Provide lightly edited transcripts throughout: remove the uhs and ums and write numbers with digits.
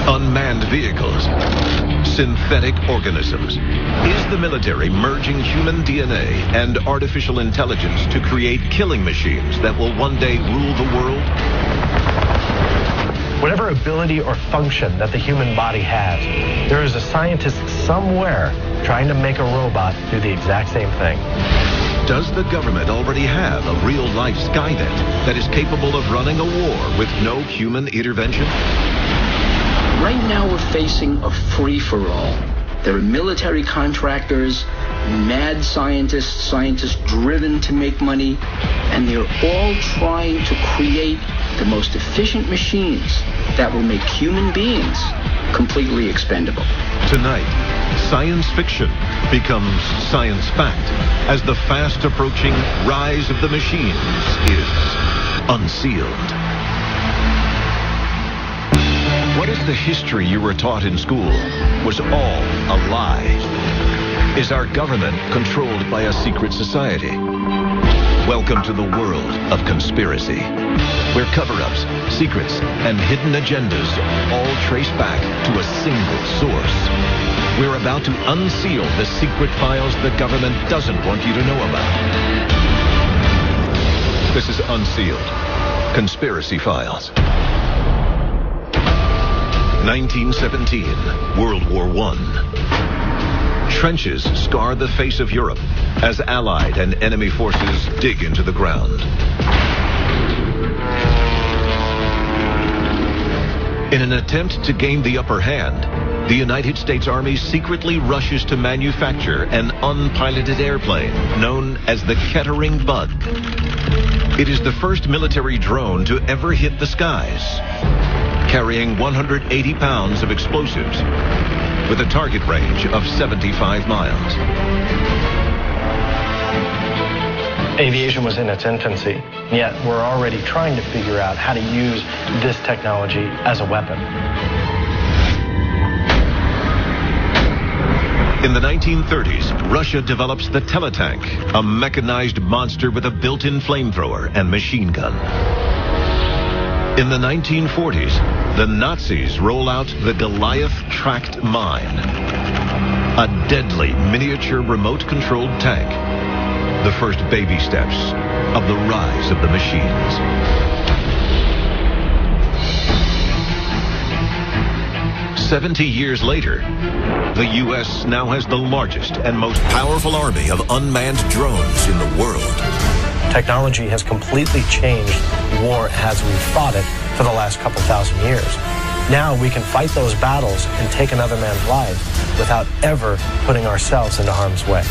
Unmanned vehicles. Synthetic organisms. Is the military merging human DNA and artificial intelligence to create killing machines that will one day rule the world? Whatever ability or function that the human body has, there is a scientist somewhere trying to make a robot do the exact same thing. Does the government already have a real-life Skynet that is capable of running a war with no human intervention? Right now we're facing a free-for-all. There are military contractors, mad scientists driven to make money, and they're all trying to create the most efficient machines that will make human beings completely expendable. Tonight, science fiction becomes science fact as the fast-approaching rise of the machines is unsealed. What if the history you were taught in school was all a lie? Is our government controlled by a secret society? Welcome to the world of conspiracy, where cover-ups, secrets, and hidden agendas all trace back to a single source. We're about to unseal the secret files the government doesn't want you to know about. This is Unsealed. Conspiracy Files. 1917, World War I. Trenches scar the face of Europe as Allied and enemy forces dig into the ground. In an attempt to gain the upper hand, the United States Army secretly rushes to manufacture an unpiloted airplane known as the Kettering Bug. It is the first military drone to ever hit the skies, carrying 180 pounds of explosives with a target range of 75 miles. Aviation was in its infancy, yet we're already trying to figure out how to use this technology as a weapon. In the 1930s, Russia develops the Teletank, a mechanized monster with a built-in flamethrower and machine gun. In the 1940s, the Nazis roll out the Goliath tracked mine, a deadly miniature remote-controlled tank, the first baby steps of the rise of the machines. "70 years later, the U.S. now has the largest and most powerful army of unmanned drones in the world. Technology has completely changed war as we've fought it for the last couple thousand years. Now we can fight those battles and take another man's life without ever putting ourselves into harm's way.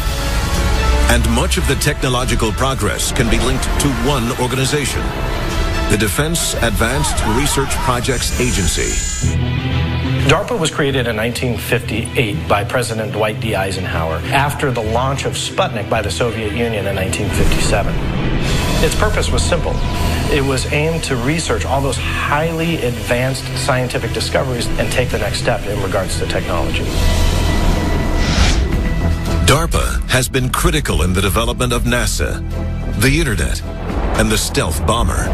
And much of the technological progress can be linked to one organization, the Defense Advanced Research Projects Agency. DARPA was created in 1958 by President Dwight D. Eisenhower after the launch of Sputnik by the Soviet Union in 1957. Its purpose was simple. It was aimed to research all those highly advanced scientific discoveries and take the next step in regards to technology. DARPA has been critical in the development of NASA, the internet, and the stealth bomber.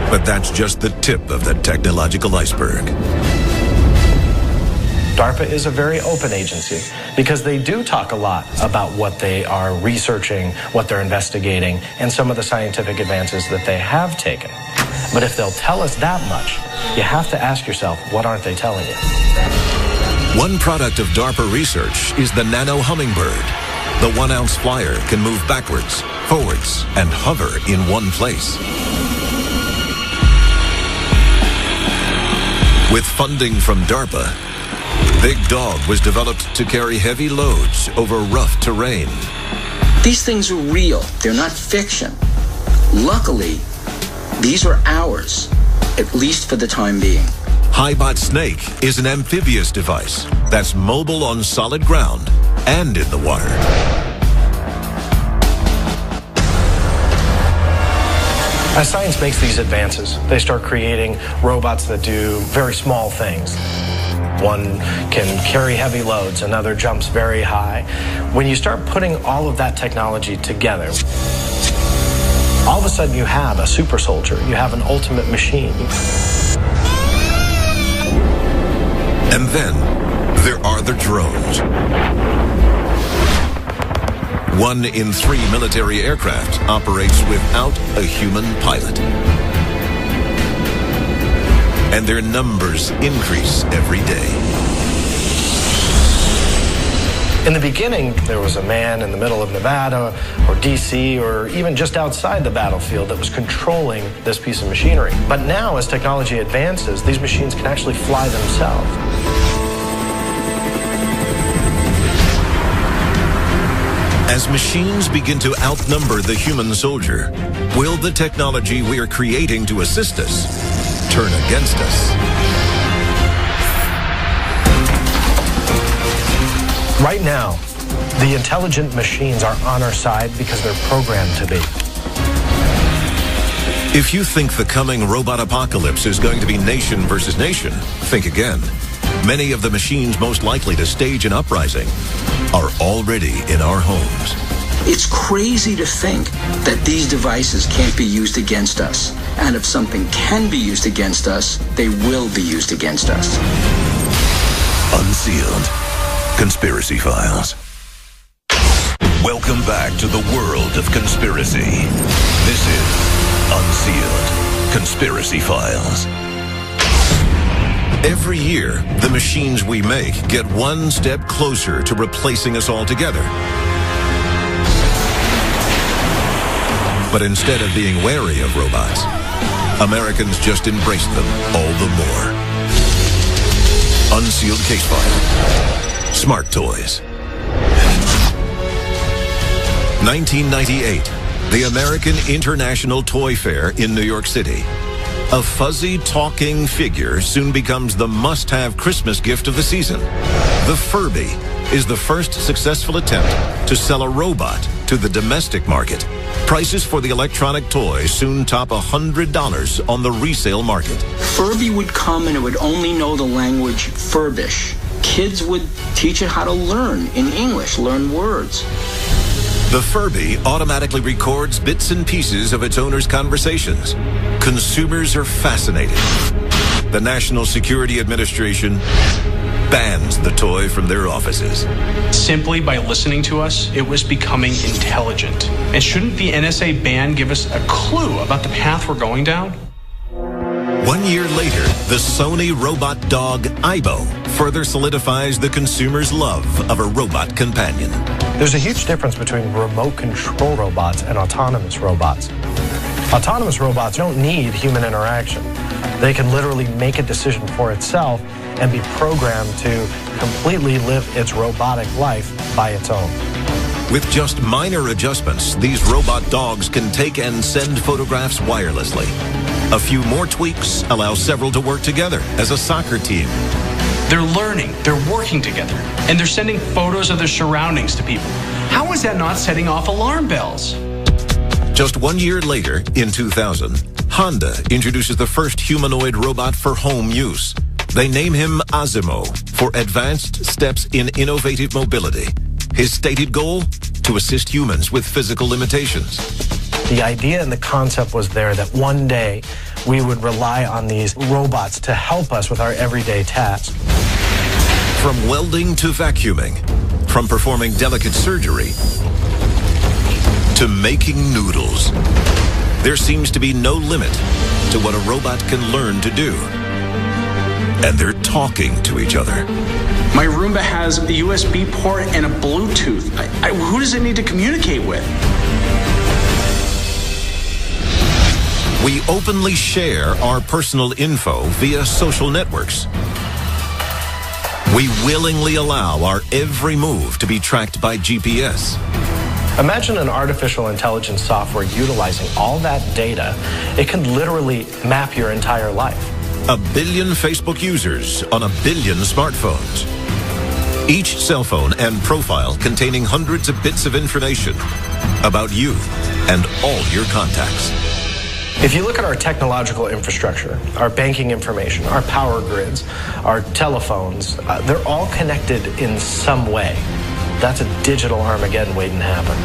But that's just the tip of the technological iceberg. DARPA is a very open agency because they do talk a lot about what they are researching, what they're investigating, and some of the scientific advances that they have taken. But if they'll tell us that much, you have to ask yourself, what aren't they telling you? One product of DARPA research is the Nano Hummingbird. The 1-ounce flyer can move backwards, forwards, and hover in one place. With funding from DARPA, Big Dog was developed to carry heavy loads over rough terrain. These things are real. They're not fiction. Luckily, these are ours, at least for the time being. Highbot Snake is an amphibious device that's mobile on solid ground and in the water. As science makes these advances, they start creating robots that do very small things. One can carry heavy loads, another jumps very high. When you start putting all of that technology together, all of a sudden you have a super soldier, you have an ultimate machine. And then there are the drones. 1 in 3 military aircraft operates without a human pilot. And their numbers increase every day. In the beginning, there was a man in the middle of Nevada or DC or even just outside the battlefield that was controlling this piece of machinery. But now, as technology advances, these machines can actually fly themselves. As machines begin to outnumber the human soldier, will the technology we are creating to assist us turn against us? Right now, the intelligent machines are on our side because they're programmed to be. If you think the coming robot apocalypse is going to be nation versus nation, think again. Many of the machines most likely to stage an uprising are already in our homes. It's crazy to think that these devices can't be used against us. And if something can be used against us, they will be used against us. Unsealed Conspiracy Files. Welcome back to the world of conspiracy. This is Unsealed Conspiracy Files. Every year, the machines we make get one step closer to replacing us altogether. But instead of being wary of robots, Americans just embrace them all the more. Unsealed Case File. Smart Toys. 1998, the American International Toy Fair in New York City. A fuzzy talking figure soon becomes the must-have Christmas gift of the season. The Furby is the first successful attempt to sell a robot to the domestic market. Prices for the electronic toy soon top $100 on the resale market. Furby would come and it would only know the language Furbish. Kids would teach it how to learn in English, learn words. The Furby automatically records bits and pieces of its owner's conversations. Consumers are fascinated. The National Security Administration bans the toy from their offices. Simply by listening to us, it was becoming intelligent. And shouldn't the NSA ban give us a clue about the path we're going down? 1 year later, the Sony robot dog Aibo further solidifies the consumer's love of a robot companion. There's a huge difference between remote control robots and autonomous robots. Autonomous robots don't need human interaction. They can literally make a decision for itself and be programmed to completely live its robotic life by its own. With just minor adjustments, these robot dogs can take and send photographs wirelessly. A few more tweaks allow several to work together as a soccer team. They're learning, they're working together, and they're sending photos of their surroundings to people. How is that not setting off alarm bells? Just 1 year later, in 2000, Honda introduces the first humanoid robot for home use. They name him Asimo for Advanced Steps in Innovative Mobility. His stated goal? To assist humans with physical limitations. The idea and the concept was there that one day we would rely on these robots to help us with our everyday tasks. From welding to vacuuming, from performing delicate surgery to making noodles, there seems to be no limit to what a robot can learn to do. And they're talking to each other. My Roomba has a USB port and a Bluetooth. Who does it need to communicate with? We openly share our personal info via social networks. We willingly allow our every move to be tracked by GPS. Imagine an artificial intelligence software utilizing all that data. It can literally map your entire life. 1 billion Facebook users on 1 billion smartphones. Each cell phone and profile containing hundreds of bits of information about you and all your contacts. If you look at our technological infrastructure, our banking information, our power grids, our telephones, they're all connected in some way. That's a digital Armageddon waiting to happen.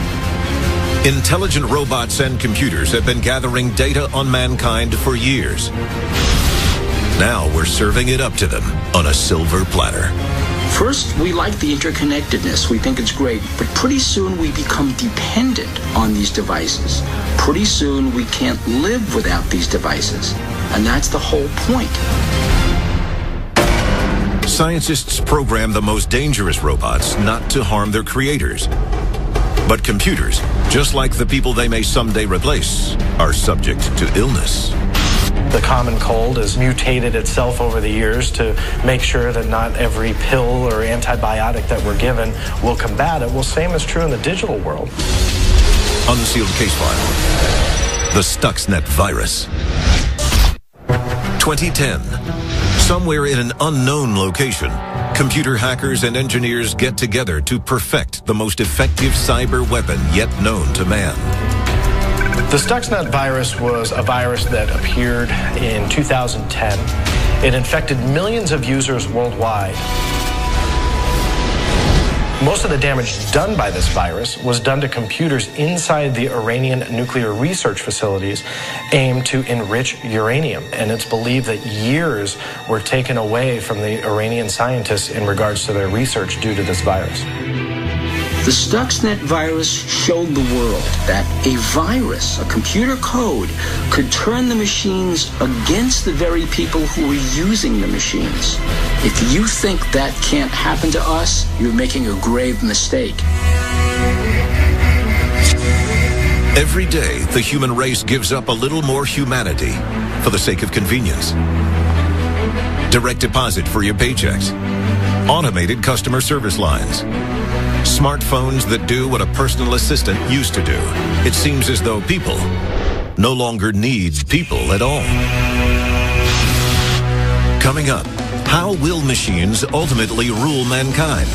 Intelligent robots and computers have been gathering data on mankind for years. Now we're serving it up to them on a silver platter. First, we like the interconnectedness. We think it's great. But pretty soon we become dependent on these devices. Pretty soon we can't live without these devices. And that's the whole point. Scientists program the most dangerous robots not to harm their creators. But computers, just like the people they may someday replace, are subject to illness. The common cold has mutated itself over the years to make sure that not every pill or antibiotic that we're given will combat it. Well, same is true in the digital world. Unsealed case file. The Stuxnet virus. 2010. Somewhere in an unknown location, computer hackers and engineers get together to perfect the most effective cyber weapon yet known to man. The Stuxnet virus was a virus that appeared in 2010. It infected millions of users worldwide. Most of the damage done by this virus was done to computers inside the Iranian nuclear research facilities aimed to enrich uranium. And it's believed that years were taken away from the Iranian scientists in regards to their research due to this virus. The Stuxnet virus showed the world that a virus, a computer code, could turn the machines against the very people who were using the machines. If you think that can't happen to us, you're making a grave mistake. Every day, the human race gives up a little more humanity for the sake of convenience. Direct deposit for your paychecks. Automated customer service lines. Smartphones that do what a personal assistant used to do. It seems as though people no longer need people at all. Coming up, how will machines ultimately rule mankind?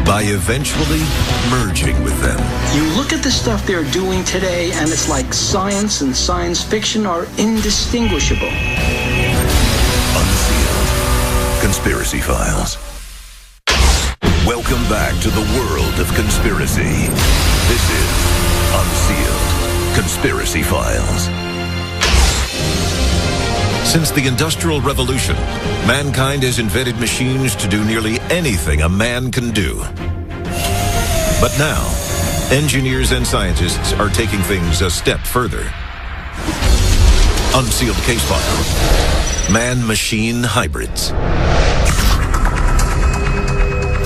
By eventually merging with them. You look at the stuff they're doing today, and it's like science and science fiction are indistinguishable. Unsealed Conspiracy Files. Welcome back to the world of conspiracy. This is Unsealed Conspiracy Files. Since the Industrial Revolution, mankind has invented machines to do nearly anything a man can do. But now, engineers and scientists are taking things a step further. Unsealed Case File. Man-machine hybrids.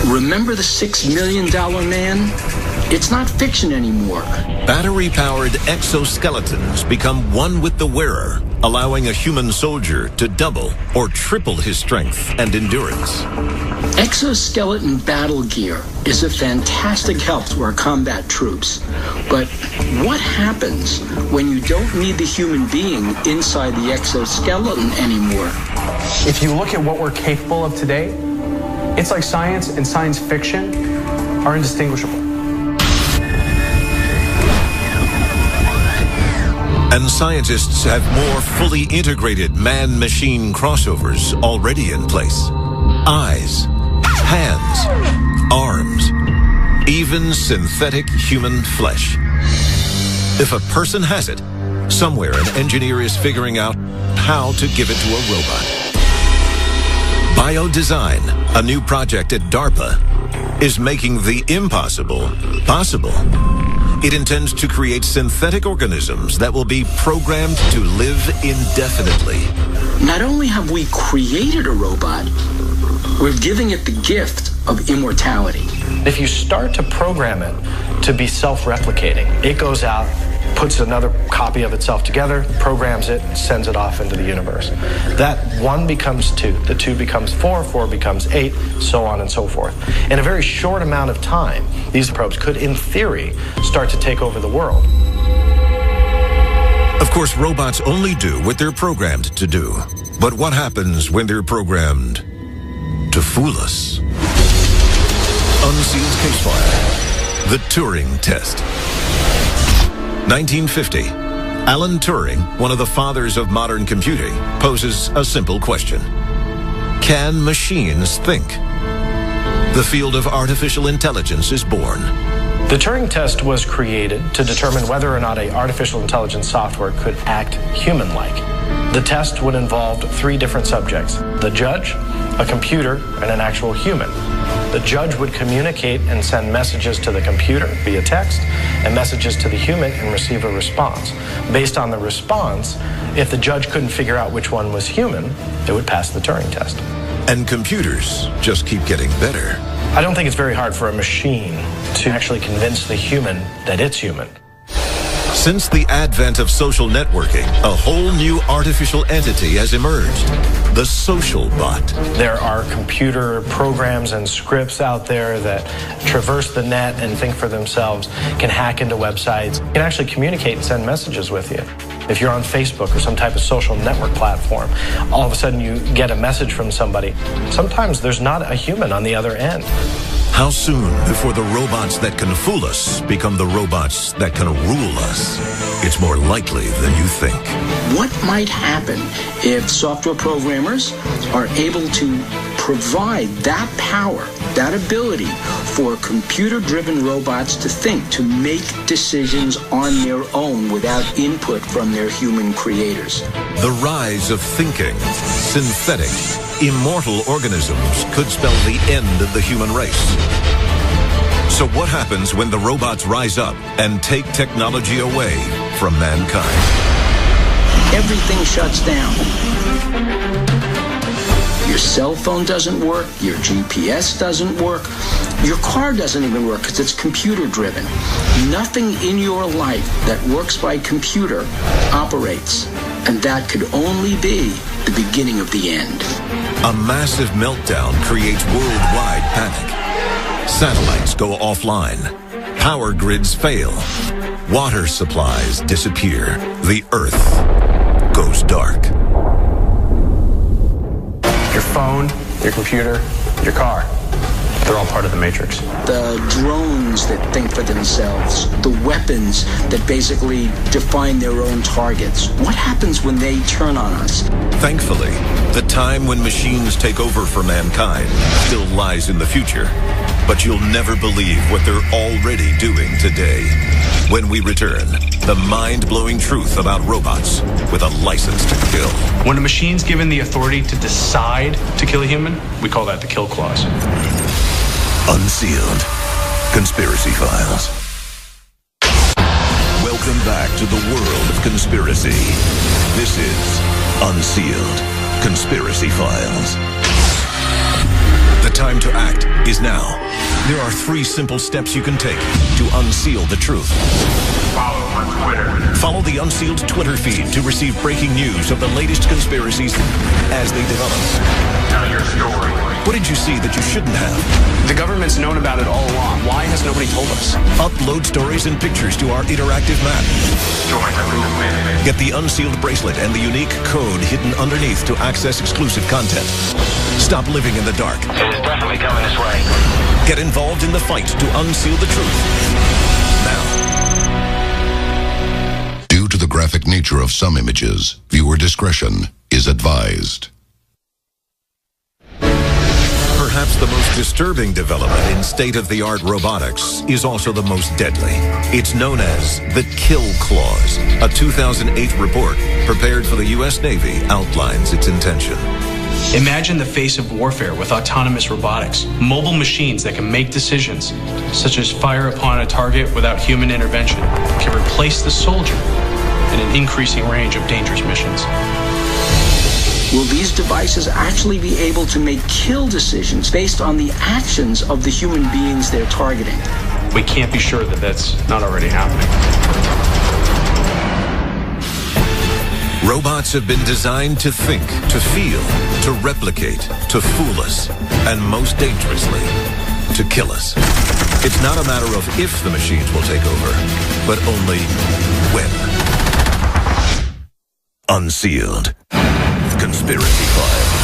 Remember the $6 million man? It's not fiction anymore. Battery-powered exoskeletons become one with the wearer, allowing a human soldier to double or triple his strength and endurance. Exoskeleton battle gear is a fantastic help to our combat troops. But what happens when you don't need the human being inside the exoskeleton anymore? If you look at what we're capable of today, it's like science and science fiction are indistinguishable. And scientists have more fully integrated man-machine crossovers already in place. Eyes, hands, arms, even synthetic human flesh. If a person has it, somewhere an engineer is figuring out how to give it to a robot. Biodesign, a new project at DARPA, is making the impossible possible. It intends to create synthetic organisms that will be programmed to live indefinitely. Not only have we created a robot, we're giving it the gift of immortality. If you start to program it to be self-replicating, it goes out, puts another copy of itself together, programs it, sends it off into the universe. That 1 becomes 2, the 2 becomes 4, 4 becomes 8, so on and so forth. In a very short amount of time, these probes could, in theory, start to take over the world. Of course, robots only do what they're programmed to do. But what happens when they're programmed to fool us? Unsealed Case File. The Turing Test. 1950. Alan Turing, one of the fathers of modern computing, poses a simple question. Can machines think? The field of artificial intelligence is born. The Turing test was created to determine whether or not an artificial intelligence software could act human-like. The test would involve 3 different subjects: the judge, a computer, and an actual human. The judge would communicate and send messages to the computer via text and messages to the human and receive a response. Based on the response, if the judge couldn't figure out which one was human, it would pass the Turing test. And computers just keep getting better. I don't think it's very hard for a machine to actually convince the human that it's human. Since the advent of social networking, a whole new artificial entity has emerged: the social bot. There are computer programs and scripts out there that traverse the net and think for themselves, can hack into websites, can actually communicate and send messages with you. If you're on Facebook or some type of social network platform, all of a sudden you get a message from somebody. Sometimes there's not a human on the other end. How soon before the robots that can fool us become the robots that can rule us? It's more likely than you think. What might happen if software programmers are able to provide that power, that ability for computer-driven robots to think, to make decisions on their own without input from their human creators? The rise of thinking, synthetic, immortal organisms could spell the end of the human race. So what happens when the robots rise up and take technology away from mankind? Everything shuts down. Your cell phone doesn't work, your GPS doesn't work, your car doesn't even work because it's computer driven. Nothing in your life that works by computer operates, and that could only be the beginning of the end. A massive meltdown creates worldwide panic. Satellites go offline. Power grids fail. Water supplies disappear. The Earth goes dark. Your phone, your computer, your car, they're all part of the Matrix. The drones that think for themselves, the weapons that basically define their own targets. What happens when they turn on us? Thankfully, the time when machines take over for mankind still lies in the future. But you'll never believe what they're already doing today. When we return, the mind-blowing truth about robots with a license to kill. When a machine's given the authority to decide to kill a human, we call that the kill clause. Unsealed. Conspiracy Files. Welcome back to the world of conspiracy. This is Unsealed. Conspiracy Files. The time to act is now. There are 3 simple steps you can take to unseal the truth. Follow on Twitter. Follow the Unsealed Twitter feed to receive breaking news of the latest conspiracies as they develop. Tell your story. What did you see that you shouldn't have? The government's known about it all along. Why has nobody told us? Upload stories and pictures to our interactive map. Join the movement. Get the Unsealed bracelet and the unique code hidden underneath to access exclusive content. Stop living in the dark. It is definitely coming this way. Get involved in the fight to unseal the truth. Now. Due to the graphic nature of some images, viewer discretion is advised. Perhaps the most disturbing development in state-of-the-art robotics is also the most deadly. It's known as the kill clause. A 2008 report prepared for the U.S. Navy outlines its intention. Imagine the face of warfare with autonomous robotics, mobile machines that can make decisions, such as fire upon a target without human intervention, can replace the soldier in an increasing range of dangerous missions. Will these devices actually be able to make kill decisions based on the actions of the human beings they're targeting? We can't be sure that that's not already happening. Robots have been designed to think, to feel, to replicate, to fool us, and most dangerously, to kill us. It's not a matter of if the machines will take over, but only when. Unsealed. Conspiracy Files.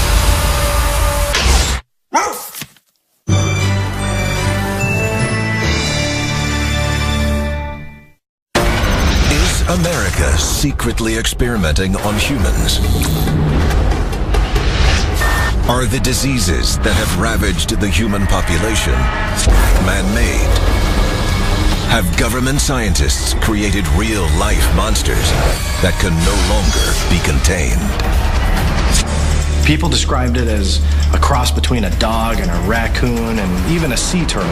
Is America secretly experimenting on humans? Are the diseases that have ravaged the human population man-made? Have government scientists created real-life monsters that can no longer be contained? People described it as a cross between a dog and a raccoon and even a sea turtle.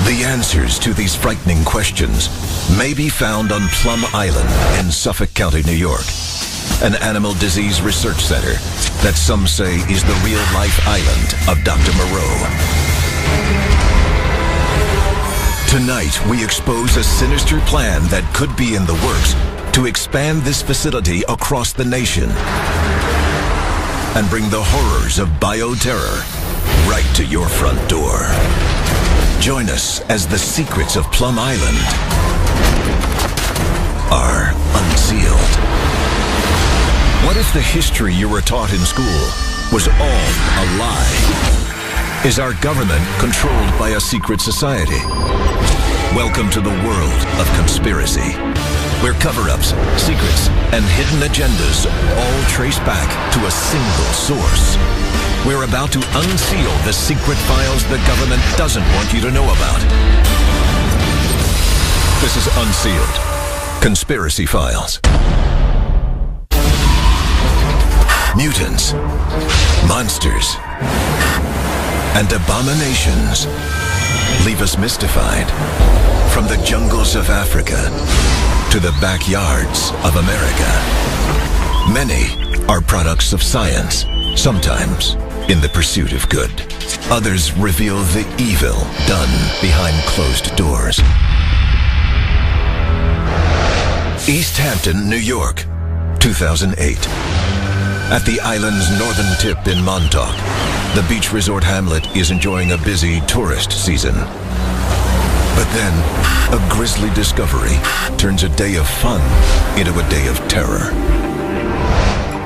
The answers to these frightening questions may be found on Plum Island in Suffolk County, New York, an animal disease research center that some say is the real-life island of Dr. Moreau. Tonight, we expose a sinister plan that could be in the works to expand this facility across the nation and bring the horrors of bioterror right to your front door. Join us as the secrets of Plum Island are unsealed. What if the history you were taught in school was all a lie? Is our government controlled by a secret society? Welcome to the world of conspiracy, where cover-ups, secrets, and hidden agendas all trace back to a single source. We're about to unseal the secret files the government doesn't want you to know about. This is Unsealed Conspiracy Files. Mutants, monsters, and abominations leave us mystified. From the jungles of Africa to the backyards of America. Many are products of science, sometimes in the pursuit of good. Others reveal the evil done behind closed doors. East Hampton, New York, 2008. At the island's northern tip in Montauk, the beach resort hamlet is enjoying a busy tourist season. But then, a grisly discovery turns a day of fun into a day of terror.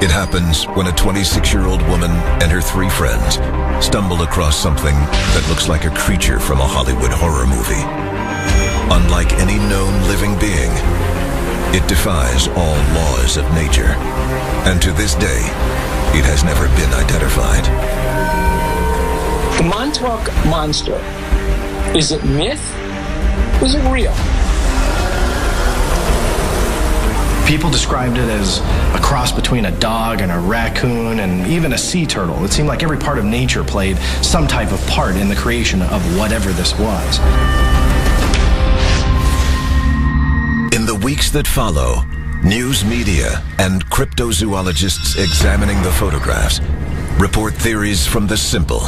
It happens when a 26-year-old woman and her 3 friends stumble across something that looks like a creature from a Hollywood horror movie. Unlike any known living being, it defies all laws of nature. And to this day, it has never been identified. The Montauk Monster, is it myth? Was it real? People described it as a cross between a dog and a raccoon and even a sea turtle. It seemed like every part of nature played some type of part in the creation of whatever this was. In the weeks that follow, news media and cryptozoologists examining the photographs report theories from the simple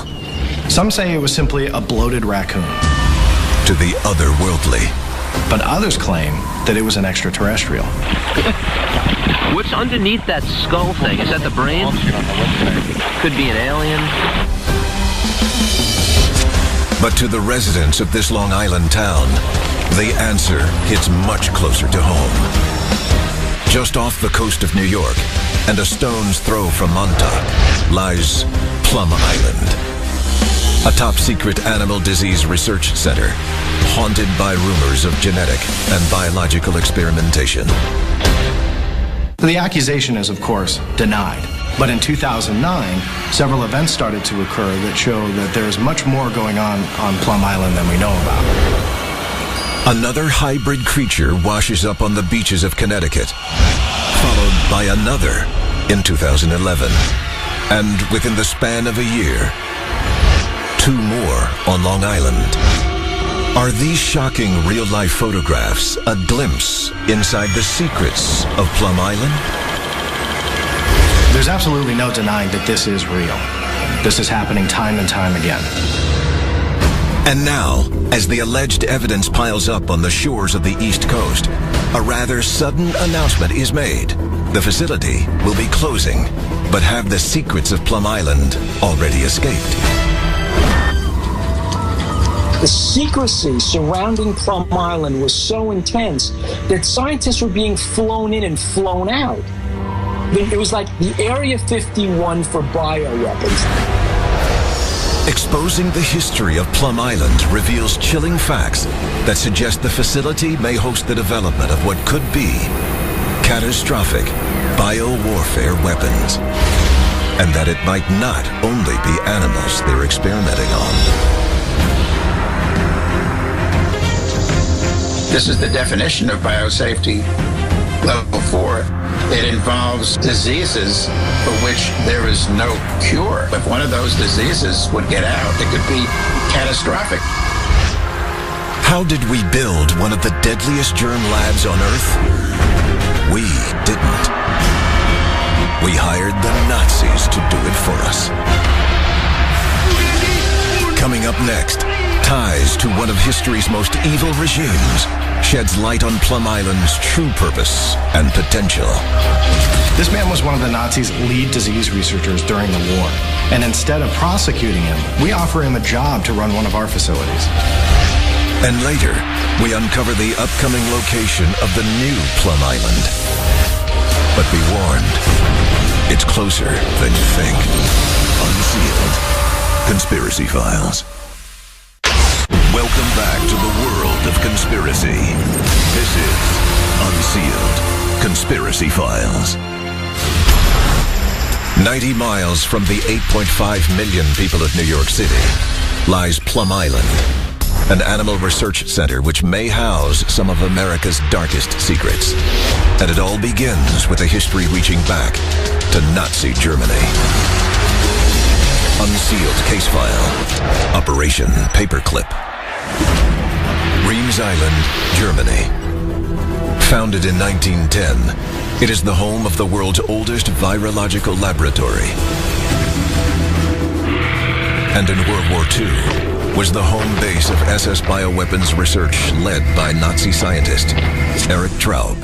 Some say it was simply a bloated raccoon, to the otherworldly. but others claim that it was an extraterrestrial. What's underneath that skull thing? Is that the brain? Could be an alien. But to the residents of this Long Island town, the answer hits much closer to home. Just off the coast of New York, and a stone's throw from Montauk, lies Plum Island, a top-secret animal disease research center, haunted by rumors of genetic and biological experimentation. The accusation is, of course, denied. But in 2009, several events started to occur that show that there is much more going on Plum Island than we know about. Another hybrid creature washes up on the beaches of Connecticut, followed by another in 2011. And within the span of a year, 2 more on Long Island. Are these shocking real-life photographs a glimpse inside the secrets of Plum Island? There's absolutely no denying that this is real. This is happening time and time again. And now, as the alleged evidence piles up on the shores of the East Coast, a rather sudden announcement is made. The facility will be closing, but have the secrets of Plum Island already escaped? The secrecy surrounding Plum Island was so intense that scientists were being flown in and flown out. It was like the Area 51 for bioweapons. Exposing the history of Plum Island reveals chilling facts that suggest the facility may host the development of what could be catastrophic biowarfare weapons, and that it might not only be animals they're experimenting on. This is the definition of biosafety level 4. It involves diseases for which there is no cure. If one of those diseases would get out, it could be catastrophic. How did we build one of the deadliest germ labs on Earth? We didn't. We hired the Nazis to do it for us. Coming up next, ties to one of history's most evil regimes sheds light on Plum Island's true purpose and potential. This man was one of the Nazis' lead disease researchers during the war. And instead of prosecuting him, we offer him a job to run one of our facilities. And later, we uncover the upcoming location of the new Plum Island. But be warned, it's closer than you think. Unsealed. Conspiracy Files. Welcome back to the world of conspiracy. This is Unsealed. Conspiracy Files. 90 miles from the 8.5 million people of New York City lies Plum Island, an animal research center which may house some of America's darkest secrets. And it all begins with a history reaching back to Nazi Germany. Unsealed case file. Operation Paperclip. Reims Island, Germany. Founded in 1910, it is the home of the world's oldest virological laboratory. And in World War II, was the home base of SS bioweapons research led by Nazi scientist Erich Traub.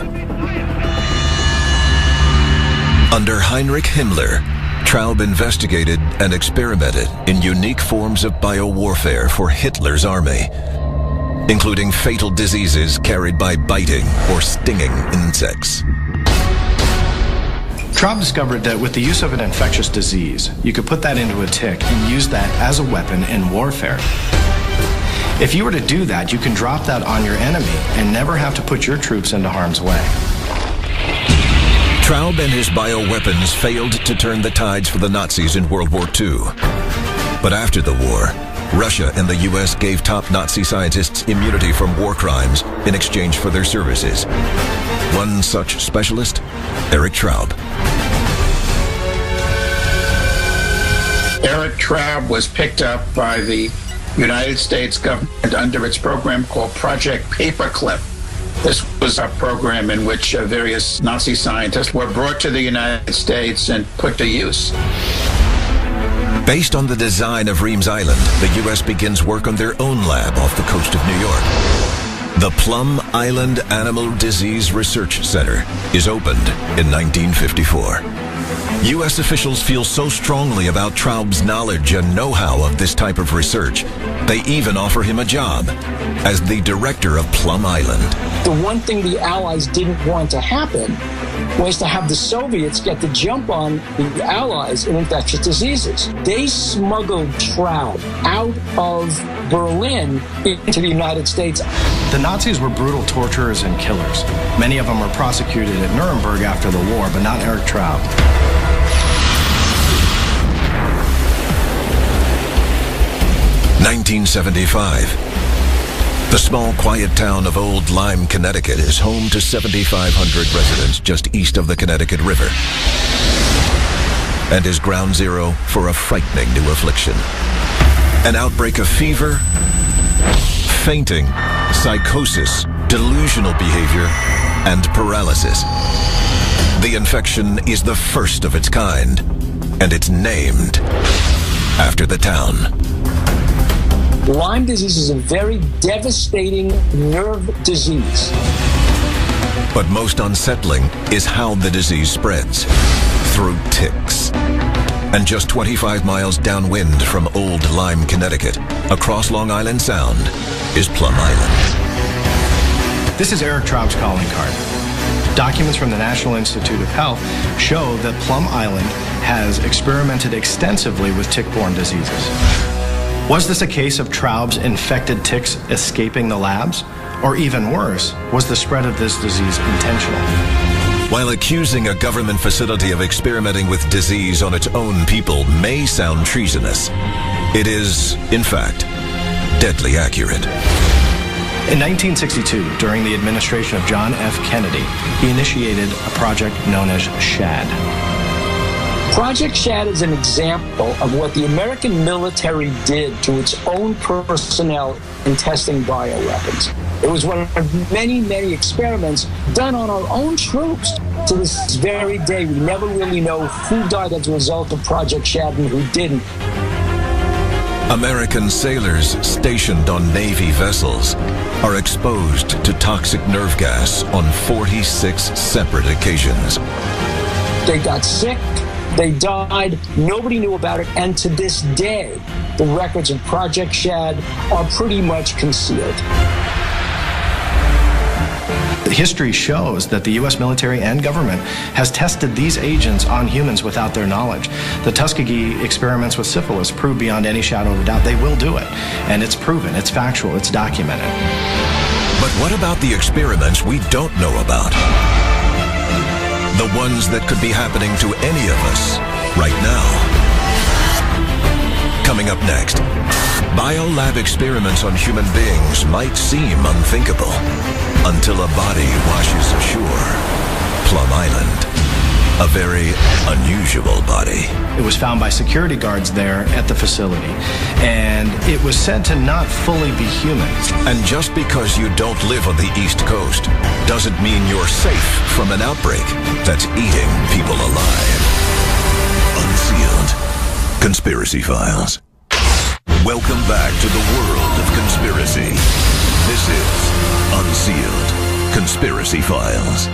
Under Heinrich Himmler, Traub investigated and experimented in unique forms of biowarfare for Hitler's army, including fatal diseases carried by biting or stinging insects. Traub discovered that with the use of an infectious disease, you could put that into a tick and use that as a weapon in warfare. If you were to do that, you can drop that on your enemy and never have to put your troops into harm's way. Traub and his bioweapons failed to turn the tides for the Nazis in World War II. But after the war, Russia and the U.S. gave top Nazi scientists immunity from war crimes in exchange for their services. One such specialist, Erich Traub. Erich Traub was picked up by the United States government under its program called Project Paperclip. This was a program in which various Nazi scientists were brought to the United States and put to use. Based on the design of Reims Island, the U.S. begins work on their own lab off the coast of New York. The Plum Island Animal Disease Research Center is opened in 1954. U.S. officials feel so strongly about Traub's knowledge and know-how of this type of research, they even offer him a job as the director of Plum Island. The one thing the Allies didn't want to happen was to have the Soviets get the jump on the Allies in infectious diseases. They smuggled Traub out of Berlin into the United States. The Nazis were brutal torturers and killers. Many of them were prosecuted at Nuremberg after the war, but not Erich Traub. (1975). The small, quiet town of Old Lyme, Connecticut is home to 7,500 residents just east of the Connecticut River and is ground zero for a frightening new affliction. An outbreak of fever, fainting, psychosis, delusional behavior, and paralysis. The infection is the first of its kind, and it's named after the town. Lyme disease is a very devastating nerve disease. But most unsettling is how the disease spreads, through ticks. And just 25 miles downwind from Old Lyme, Connecticut, across Long Island Sound, is Plum Island. This is Erich Traub's calling card. Documents from the National Institute of Health show that Plum Island has experimented extensively with tick-borne diseases. Was this a case of Traub's infected ticks escaping the labs? Or even worse, was the spread of this disease intentional? While accusing a government facility of experimenting with disease on its own people may sound treasonous, it is, in fact, deadly accurate. In 1962, during the administration of John F. Kennedy, he initiated a project known as SHAD. Project SHAD is an example of what the American military did to its own personnel in testing bioweapons. It was one of many, many experiments done on our own troops. To this very day, we never really know who died as a result of Project SHAD and who didn't. American sailors stationed on Navy vessels are exposed to toxic nerve gas on 46 separate occasions. They got sick, they died, nobody knew about it, and to this day, the records of Project SHAD are pretty much concealed. History shows that the U.S. military and government has tested these agents on humans without their knowledge. The Tuskegee experiments with syphilis prove beyond any shadow of a doubt they will do it. And it's proven, it's factual, it's documented. But what about the experiments we don't know about? The ones that could be happening to any of us right now. Coming up next, biolab experiments on human beings might seem unthinkable until a body washes ashore. Plum Island, a very unusual body. It was found by security guards there at the facility, and it was said to not fully be human. And just because you don't live on the East Coast doesn't mean you're safe from an outbreak that's eating people alive. Unsealed Conspiracy Files. Welcome back to the world of conspiracy. This is Unsealed Conspiracy Files.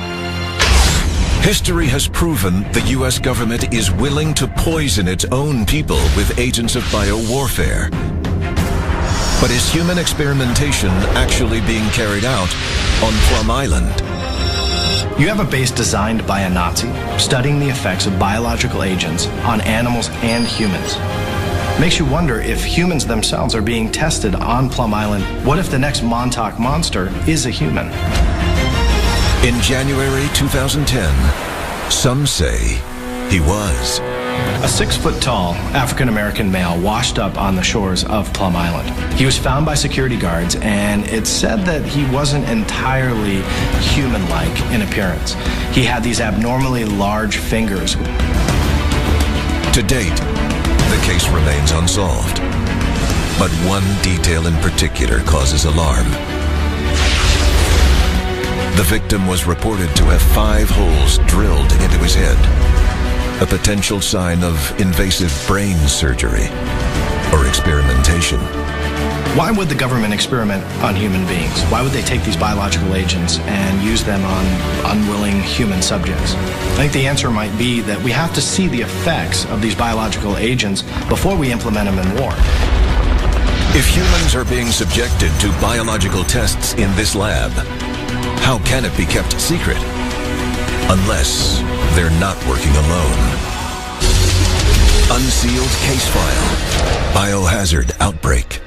History has proven the U.S. government is willing to poison its own people with agents of biowarfare. But is human experimentation actually being carried out on Plum Island? You have a base designed by a Nazi studying the effects of biological agents on animals and humans. Makes you wonder if humans themselves are being tested on Plum Island. What if the next Montauk monster is a human? In January 2010, some say he was. A 6-foot-tall African-American male washed up on the shores of Plum Island. He was found by security guards, and it's said that he wasn't entirely human-like in appearance. He had these abnormally large fingers. To date, the case remains unsolved. But one detail in particular causes alarm. The victim was reported to have 5 holes drilled into his head, a potential sign of invasive brain surgery or experimentation. Why would the government experiment on human beings? Why would they take these biological agents and use them on unwilling human subjects? I think the answer might be that we have to see the effects of these biological agents before we implement them in war. If humans are being subjected to biological tests in this lab, how can it be kept secret? Unless they're not working alone. Unsealed case file. Biohazard outbreak.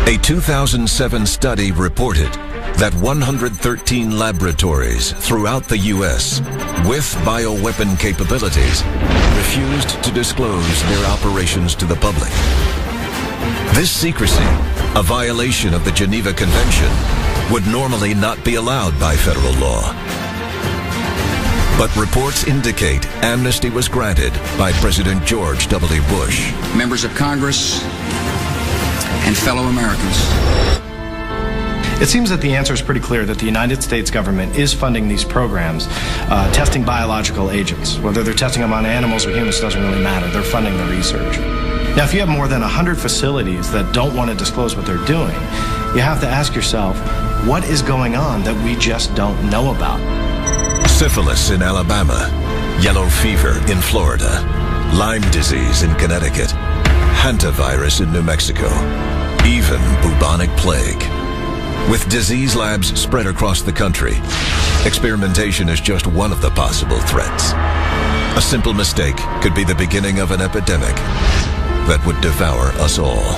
A 2007 study reported that 113 laboratories throughout the U.S. with bioweapon capabilities refused to disclose their operations to the public. This secrecy, a violation of the Geneva Convention, would normally not be allowed by federal law. But reports indicate amnesty was granted by President George W. Bush. Members of Congress and fellow Americans. It seems that the answer is pretty clear that the United States government is funding these programs, testing biological agents. Whether they're testing them on animals or humans doesn't really matter. They're funding the research. Now, if you have more than 100 facilities that don't want to disclose what they're doing, you have to ask yourself, what is going on that we just don't know about? Syphilis in Alabama, yellow fever in Florida, Lyme disease in Connecticut, hantavirus in New Mexico, even bubonic plague. With disease labs spread across the country, experimentation is just one of the possible threats. A simple mistake could be the beginning of an epidemic that would devour us all.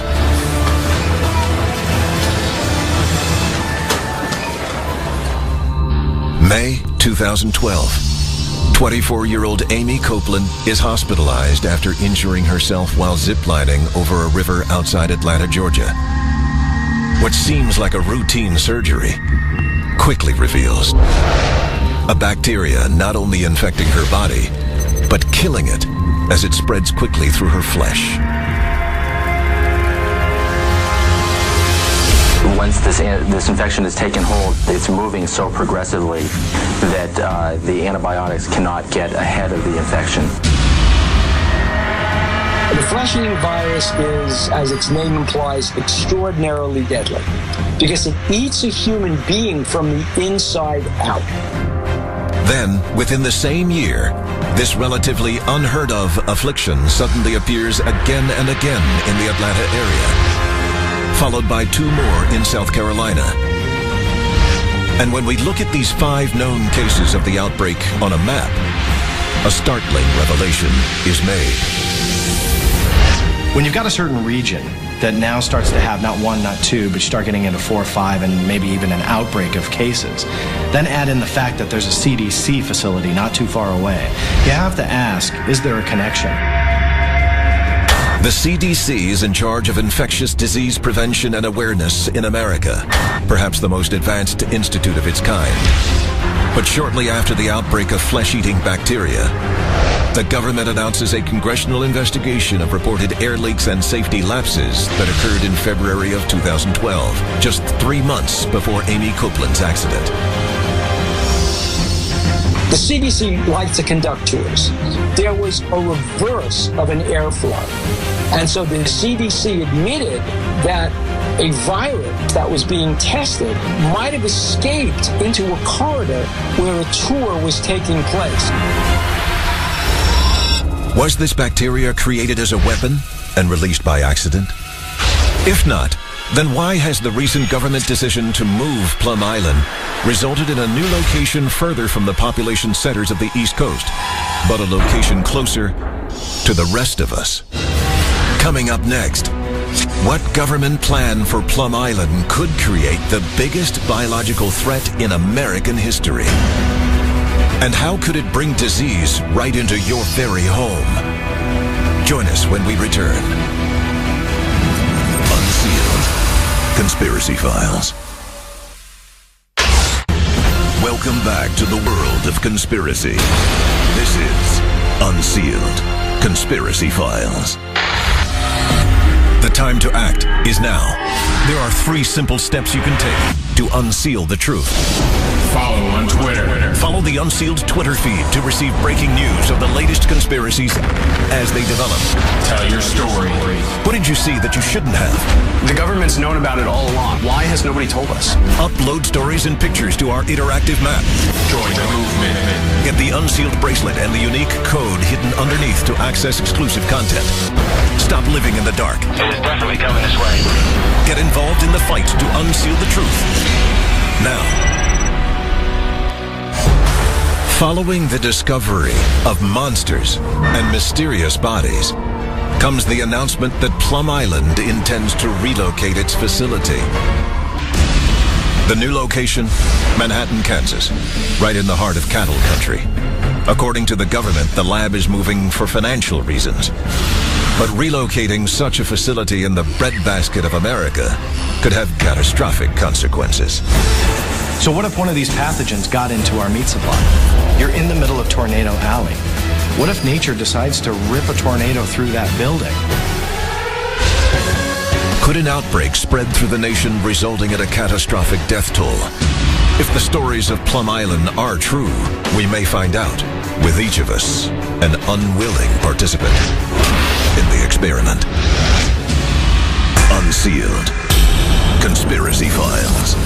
May 2012. 24-year-old Amy Copeland is hospitalized after injuring herself while ziplining over a river outside Atlanta, Georgia. What seems like a routine surgery quickly reveals a bacteria not only infecting her body, but killing it as it spreads quickly through her flesh. Once this infection has taken hold, it's moving so progressively that the antibiotics cannot get ahead of the infection. The flesh-eating virus is, as its name implies, extraordinarily deadly because it eats a human being from the inside out. Then, within the same year, this relatively unheard of affliction suddenly appears again and again in the Atlanta area, followed by 2 more in South Carolina. And when we look at these 5 known cases of the outbreak on a map, a startling revelation is made. When you've got a certain region that now starts to have not 1, not 2, but you start getting into 4 or 5 and maybe even an outbreak of cases, then add in the fact that there's a CDC facility not too far away, you have to ask, is there a connection? The CDC is in charge of infectious disease prevention and awareness in America, perhaps the most advanced institute of its kind. But shortly after the outbreak of flesh-eating bacteria, the government announces a congressional investigation of reported air leaks and safety lapses that occurred in February of 2012, just 3 months before Amy Copeland's accident. The CDC liked to conduct tours. There was a reverse of an airflow. And so the CDC admitted that a virus that was being tested might have escaped into a corridor where a tour was taking place. Was this bacteria created as a weapon and released by accident? If not, then why has the recent government decision to move Plum Island resulted in a new location further from the population centers of the East Coast, but a location closer to the rest of us? Coming up next, what government plan for Plum Island could create the biggest biological threat in American history? And how could it bring disease right into your very home? Join us when we return. Unsealed Conspiracy Files. Welcome back to the world of conspiracy. This is Unsealed Conspiracy Files. The time to act is now. There are 3 simple steps you can take to unseal the truth. Follow on Twitter. Follow the Unsealed Twitter feed to receive breaking news of the latest conspiracies as they develop. Tell your story. What did you see that you shouldn't have? The government's known about it all along. Why has nobody told us? Upload stories and pictures to our interactive map. Join the movement. Get the Unsealed bracelet and the unique code hidden underneath to access exclusive content. Stop living in the dark. It is definitely coming this way. Get involved in the fight to unseal the truth. Now. Following the discovery of monsters and mysterious bodies comes the announcement that Plum Island intends to relocate its facility. The new location, Manhattan, Kansas, right in the heart of cattle country. According to the government, the lab is moving for financial reasons. But relocating such a facility in the breadbasket of America could have catastrophic consequences. So what if one of these pathogens got into our meat supply? You're in the middle of Tornado Alley. What if nature decides to rip a tornado through that building? Could an outbreak spread through the nation, resulting in a catastrophic death toll? If the stories of Plum Island are true, we may find out, with each of us an unwilling participant in the experiment. Unsealed Conspiracy Files.